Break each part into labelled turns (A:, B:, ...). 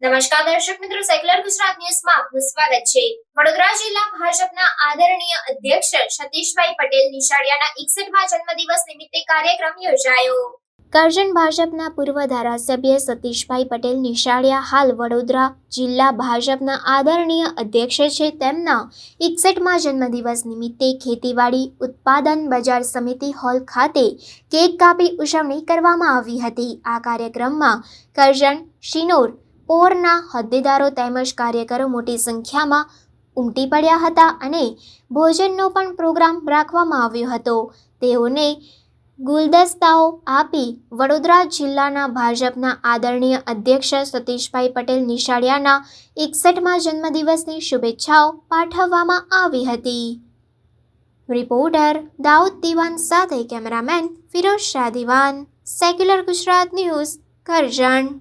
A: નમસ્કાર દર્શક મિત્રો, સેક્યુલર ગુજરાત ન્યૂઝમાં આપનું સ્વાગત છે। વડોદરા જિલ્લા ભાજપના આદરણીય અધ્યક્ષ સતીશભાઈ પટેલ નિશાળિયાના 61મા જન્મદિવસ નિમિત્તે કાર્યક્રમ યોજાયો। કરજણ ભાજપના પૂર્વ ધારાસભ્ય સતીશભાઈ પટેલ નિશાળિયા હાલ વડોદરા જિલ્લા ભાજપના આદરણીય અધ્યક્ષ છે। તેમના 61મા જન્મદિવસ નિમિત્તે ખેતીવાડી ઉત્પાદન બજાર સમિતિ હોલ ખાતે કેક કાપી ઉજવણી કરવામાં આવી હતી। આ કાર્યક્રમમાં કરજણ, શિનોર, પોરના હોદ્દેદારો તેમજ કાર્યકરો મોટી સંખ્યામાં ઉમટી પડ્યા હતા અને ભોજનનો પણ પ્રોગ્રામ રાખવામાં આવ્યો હતો। તેઓને ગુલદસ્તાઓ આપી વડોદરા જિલ્લાના ભાજપના આદરણીય અધ્યક્ષ સતીશભાઈ પટેલ નિશાળિયાના 61મા જન્મદિવસની શુભેચ્છાઓ પાઠવવામાં આવી હતી। રિપોર્ટર દાઉદ દિવાન સાથે cameraman Firoz Shah Diwan, secular Gujarat news, Karjan.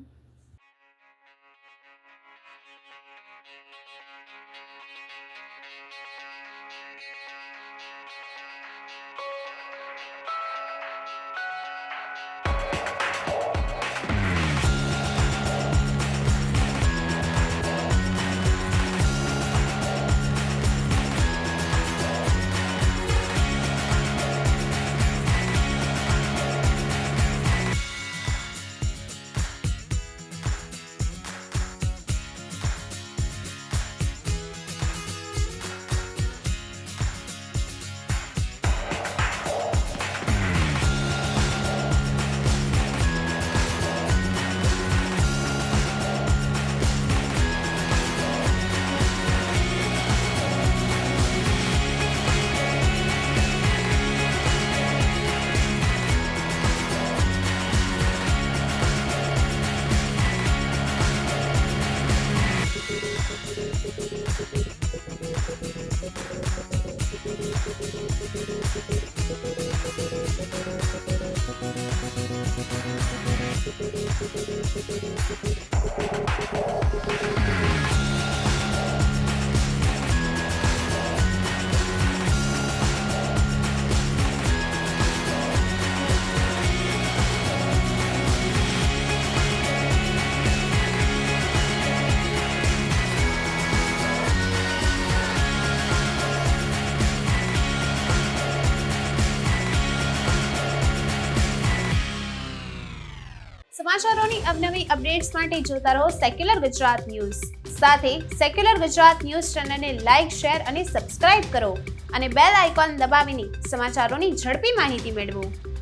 B: સમાચારોની અવનવી અપડેટ્સ માટે જોતા રહો સેક્યુલર ગુજરાત ન્યૂઝ। સાથે સેક્યુલર ગુજરાત ન્યૂઝ ચેનલને લાઇક, શેર અને સબસ્ક્રાઇબ કરો અને બેલ આઇકોન દબાવીને સમાચારોની ઝડપી માહિતી મેળવો।